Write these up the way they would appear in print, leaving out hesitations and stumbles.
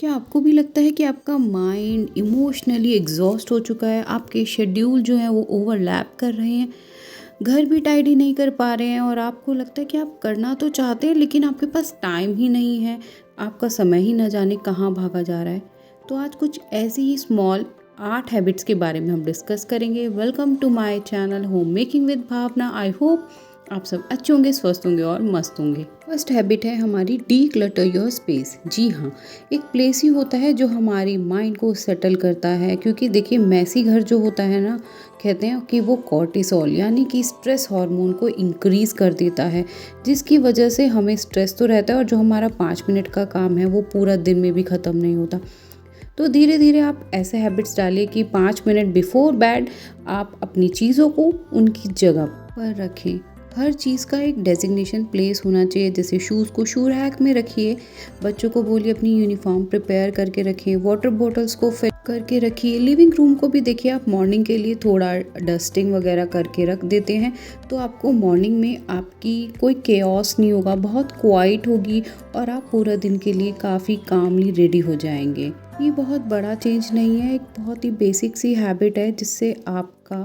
क्या आपको भी लगता है कि आपका माइंड इमोशनली एग्जॉस्ट हो चुका है? आपके शेड्यूल जो हैं वो ओवरलैप कर रहे हैं, घर भी टाइडी नहीं कर पा रहे हैं और आपको लगता है कि आप करना तो चाहते हैं लेकिन आपके पास टाइम ही नहीं है, आपका समय ही ना जाने कहाँ भागा जा रहा है। तो आज कुछ ऐसी ही स्मॉल 8 हैबिट्स के बारे में हम डिस्कस करेंगे। Welcome to my channel home making with Bhavna. I hope आप सब अच्छे होंगे, स्वस्थ होंगे और मस्त होंगे। फर्स्ट हैबिट है हमारी डी क्लटर योर स्पेस। जी हाँ, एक प्लेस ही होता है जो हमारी माइंड को सेटल करता है, क्योंकि देखिए मैसी घर जो होता है ना, कहते हैं कि वो कॉर्टिसोल यानी कि स्ट्रेस हार्मोन को इंक्रीज़ कर देता है, जिसकी वजह से हमें स्ट्रेस तो रहता है और जो हमारा 5 मिनट का काम है वो पूरा दिन में भी ख़त्म नहीं होता। तो धीरे धीरे आप ऐसे हैबिट्स डालिए कि 5 मिनट बिफोर बेड आप अपनी चीज़ों को उनकी जगह पर रखें। हर चीज़ का एक डेजिग्नेशन प्लेस होना चाहिए। जैसे शूज़ को शू रैक में रखिए, बच्चों को बोलिए अपनी यूनिफॉर्म प्रिपेयर करके रखें, वाटर बॉटल्स को फिल करके रखिए। लिविंग रूम को भी देखिए, आप मॉर्निंग के लिए थोड़ा डस्टिंग वगैरह करके रख देते हैं तो आपको मॉर्निंग में आपकी कोई केओस नहीं होगा, बहुत क्वाइट होगी और आप पूरा दिन के लिए काफ़ी कामली रेडी हो जाएंगे। ये बहुत बड़ा चेंज नहीं है, एक बहुत ही बेसिक सी हैबिट है जिससे आपका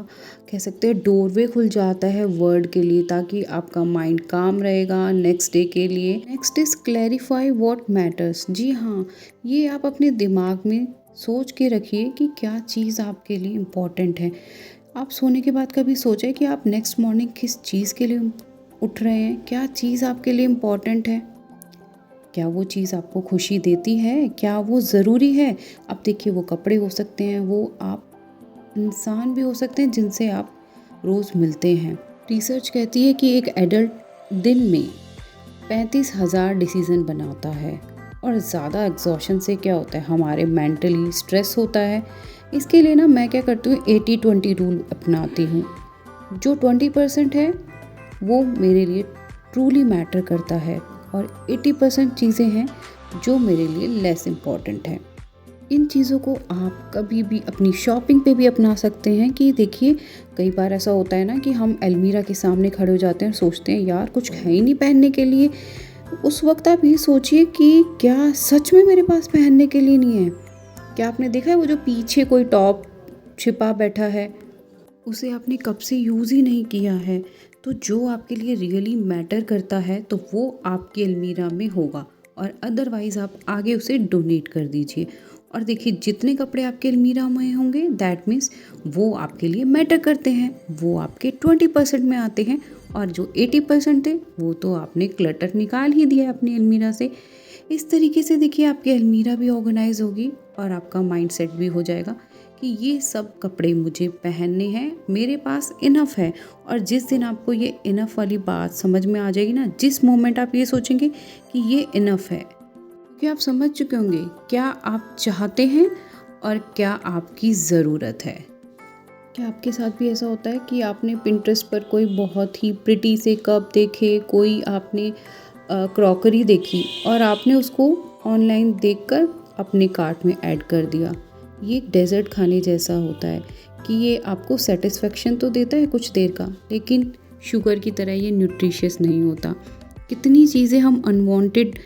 कह सकते हैं डोरवे खुल जाता है वर्ड के लिए, ताकि आपका माइंड काम रहेगा नेक्स्ट डे के लिए। Next is clarify what matters. जी हाँ, ये आप अपने दिमाग में सोच के रखिए कि क्या चीज़ आपके लिए इम्पॉर्टेंट है। आप सोने के बाद कभी सोचें कि आप नेक्स्ट मॉर्निंग किस चीज़ के लिए उठ रहे हैं, क्या चीज़ आपके लिए इम्पॉर्टेंट है, क्या वो चीज़ आपको खुशी देती है, क्या वो ज़रूरी है। अब देखिए, वो कपड़े हो सकते हैं, वो आप इंसान भी हो सकते हैं जिनसे आप रोज़ मिलते हैं। रिसर्च कहती है कि एक एडल्ट दिन में 35,000 डिसीज़न बनाता है और ज़्यादा एग्जॉशन से क्या होता है, हमारे मेंटली स्ट्रेस होता है। इसके लिए ना मैं क्या करती हूँ, 80-20 रूल अपनाती हूँ। जो 20% है वो मेरे लिए ट्रूली मैटर करता है और 80% चीज़ें हैं जो मेरे लिए लेस इम्पॉर्टेंट है। इन चीज़ों को आप कभी भी अपनी शॉपिंग पे भी अपना सकते हैं। कि देखिए, कई बार ऐसा होता है ना कि हम अलमीरा के सामने खड़े हो जाते हैं और सोचते हैं यार कुछ है ही नहीं पहनने के लिए। उस वक्त आप ये सोचिए कि क्या सच में मेरे पास पहनने के लिए नहीं है। क्या आपने देखा है वो जो पीछे कोई टॉप छिपा बैठा है, उसे आपने कब से यूज़ ही नहीं किया है। तो जो आपके लिए रियली मैटर करता है तो वो आपकी अलमीरा में होगा और अदरवाइज़ आप आगे उसे डोनेट कर दीजिए। और देखिए, जितने कपड़े आपके अलमीरा में होंगे दैट मीन्स वो आपके लिए मैटर करते हैं, वो आपके 20% में आते हैं और जो 80% थे वो तो आपने क्लटर निकाल ही दिया अपनी अलमीरा से। इस तरीके से देखिए, आपकी अलमीरा भी ऑर्गेनाइज होगी और आपका माइंड सेट भी हो जाएगा कि ये सब कपड़े मुझे पहनने हैं, मेरे पास इनफ है। और जिस दिन आपको ये इनफ वाली बात समझ में आ जाएगी ना, जिस मोमेंट आप ये सोचेंगे कि ये इनफ है, क्योंकि आप समझ चुके होंगे क्या आप चाहते हैं और क्या आपकी ज़रूरत है। क्या आपके साथ भी ऐसा होता है कि आपने पिंटरेस्ट पर कोई बहुत ही प्रिटी से कप देखे, कोई आपने क्रॉकरी देखी और आपने उसको ऑनलाइन देखकर अपने कार्ट में ऐड कर दिया। ये एक डेजर्ट खाने जैसा होता है कि ये आपको सेटिस्फेक्शन तो देता है कुछ देर का, लेकिन शुगर की तरह ये न्यूट्रिशियस नहीं होता। कितनी चीज़ें हम अनवांटेड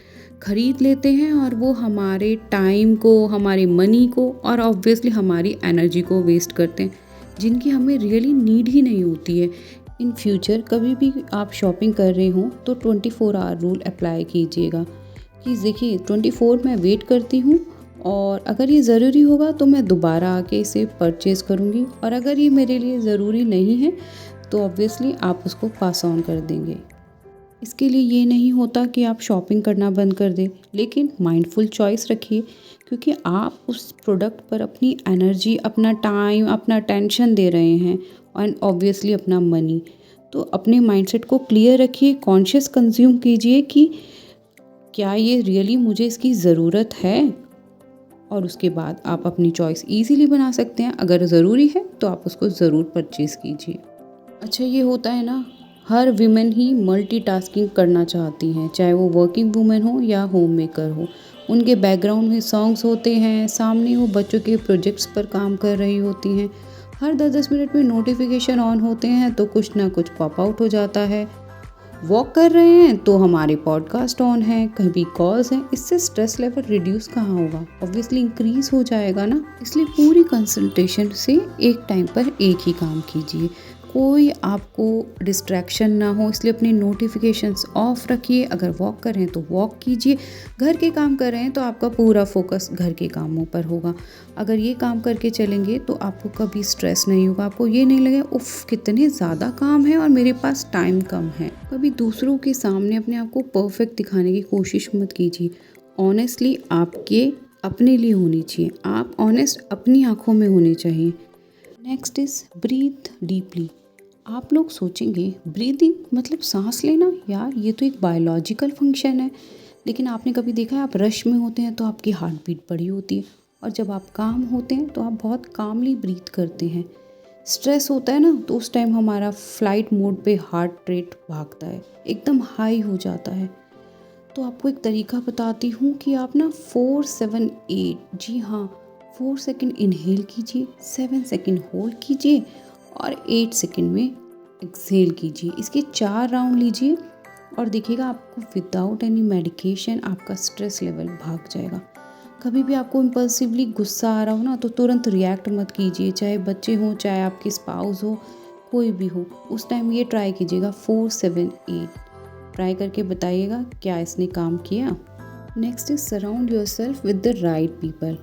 खरीद लेते हैं और वो हमारे टाइम को, हमारे मनी को और ऑब्वियसली हमारी एनर्जी को वेस्ट करते हैं, जिनकी हमें रियली नीड ही नहीं होती है। इन फ्यूचर कभी भी आप शॉपिंग कर रहे हो तो 24 आवर रूल अप्लाई कीजिएगा कि देखिए 24 मैं वेट करती हूँ और अगर ये ज़रूरी होगा तो मैं दोबारा आके इसे परचेज़ करूँगी, और अगर ये मेरे लिए ज़रूरी नहीं है तो ऑब्वियसली आप उसको पास ऑन कर देंगे। इसके लिए ये नहीं होता कि आप शॉपिंग करना बंद कर दें, लेकिन माइंडफुल चॉइस रखिए, क्योंकि आप उस प्रोडक्ट पर अपनी एनर्जी, अपना टाइम, अपना टेंशन दे रहे हैं एंड ऑब्वियसली अपना मनी। तो अपने माइंडसेट को क्लियर रखिए, कॉन्शियस कंज्यूम कीजिए कि क्या ये रियली मुझे इसकी ज़रूरत है, और उसके बाद आप अपनी चॉइस इजीली बना सकते हैं। अगर ज़रूरी है तो आप उसको ज़रूर परचेज़ कीजिए। अच्छा, ये होता है ना, हर वीमेन ही मल्टीटास्किंग करना चाहती हैं, चाहे वो वर्किंग वूमेन हो या होम मेकर हो। उनके बैकग्राउंड में सॉन्ग्स होते हैं, सामने वो बच्चों के प्रोजेक्ट्स पर काम कर रही होती हैं, हर 10-10 मिनट में नोटिफिकेशन ऑन होते हैं तो कुछ ना कुछ पॉप आउट हो जाता है। वॉक कर रहे हैं तो हमारे पॉडकास्ट ऑन है, कभी कॉल्स हैं, इससे स्ट्रेस लेवल रिड्यूस कहाँ होगा, ऑब्वियसली इंक्रीज हो जाएगा ना। इसलिए पूरी कंसंट्रेशन से एक टाइम पर एक ही काम कीजिए, कोई आपको डिस्ट्रैक्शन ना हो, इसलिए अपनी नोटिफिकेशंस ऑफ रखिए। अगर वॉक कर रहे हैं तो वॉक कीजिए, घर के काम कर रहे हैं तो आपका पूरा फोकस घर के कामों पर होगा। अगर ये काम करके चलेंगे तो आपको कभी स्ट्रेस नहीं होगा, आपको ये नहीं लगेगा उफ कितने ज़्यादा काम है और मेरे पास टाइम कम है। कभी दूसरों के सामने अपने आप को परफेक्ट दिखाने की कोशिश मत कीजिए। ऑनेस्टली आपके अपने लिए होनी चाहिए, आप ऑनेस्ट अपनी आँखों में होने चाहिए। Next is breathe deeply. आप लोग सोचेंगे ब्रीदिंग मतलब सांस लेना, यार ये तो एक बायोलॉजिकल फंक्शन है। लेकिन आपने कभी देखा है आप रश में होते हैं तो आपकी हार्ट बीट बड़ी होती है, और जब आप काम होते हैं तो आप बहुत कामली ब्रीथ करते हैं। स्ट्रेस होता है ना तो उस टाइम हमारा फ्लाइट मोड पे हार्ट रेट भागता है, एकदम हाई हो जाता है। तो आपको एक तरीका बताती हूँ कि आप ना 4-7-8, जी हाँ 4 सेकंड इनहेल कीजिए, 7 सेकंड होल्ड कीजिए और 8 सेकंड में एक्सहेल कीजिए। इसके 4 राउंड लीजिए और देखिएगा आपको विदाउट एनी मेडिकेशन आपका स्ट्रेस लेवल भाग जाएगा। कभी भी आपको इम्पल्सिवली गुस्सा आ रहा हो ना तो तुरंत रिएक्ट मत कीजिए, चाहे बच्चे हों चाहे आपके स्पाउस हो, कोई भी हो। उस टाइम ये ट्राई कीजिएगा 4-7-8, ट्राई करके बताइएगा क्या इसने काम किया। Next is surround yourself with the right people.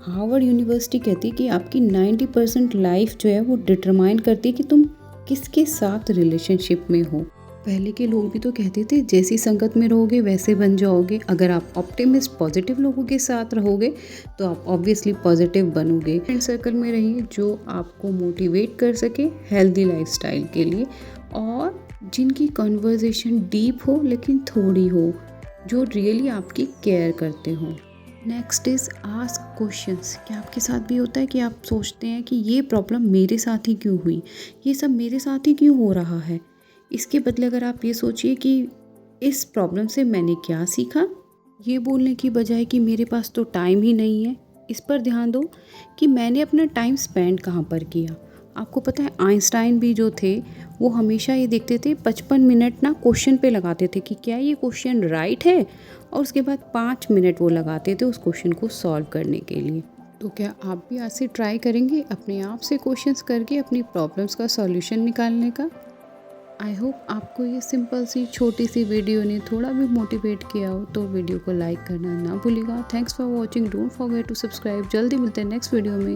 Harvard university कहती है कि आपकी 90% लाइफ जो है वो डिटरमाइन करती है कि तुम किसके साथ रिलेशनशिप में हो। पहले के लोग भी तो कहते थे जैसी संगत में रहोगे वैसे बन जाओगे। अगर आप ऑप्टिमिस्ट पॉजिटिव लोगों के साथ रहोगे तो आप ऑब्वियसली पॉजिटिव बनोगे। फ्रेंड सर्कल में रहिए जो आपको मोटिवेट कर सके हेल्दी लाइफस्टाइल के लिए, और जिनकी कन्वर्सेशन डीप हो लेकिन थोड़ी हो, जो रियली आपकी केयर करते हो। Next is ask questions. क्या आपके साथ भी होता है कि आप सोचते हैं कि ये प्रॉब्लम मेरे साथ ही क्यों हुई, ये सब मेरे साथ ही क्यों हो रहा है? इसके बदले अगर आप ये सोचिए कि इस प्रॉब्लम से मैंने क्या सीखा, ये बोलने की बजाय कि मेरे पास तो टाइम ही नहीं है, इस पर ध्यान दो कि मैंने अपना टाइम स्पेंड कहाँ पर किया। आपको पता है आइंस्टाइन भी जो थे वो हमेशा ये देखते थे 55 मिनट ना क्वेश्चन पे लगाते थे कि क्या ये क्वेश्चन राइट है, और उसके बाद 5 मिनट वो लगाते थे उस क्वेश्चन को सॉल्व करने के लिए। तो क्या आप भी आज से ट्राई करेंगे अपने आप से क्वेश्चंस करके अपनी प्रॉब्लम्स का सॉल्यूशन निकालने का? आई होप आपको ये सिंपल सी छोटी सी वीडियो ने थोड़ा भी मोटिवेट किया हो, तो वीडियो को लाइक करना ना भूलिएगा। Thanks for watching, don't forget to subscribe. जल्दी मिलते हैं नेक्स्ट वीडियो में।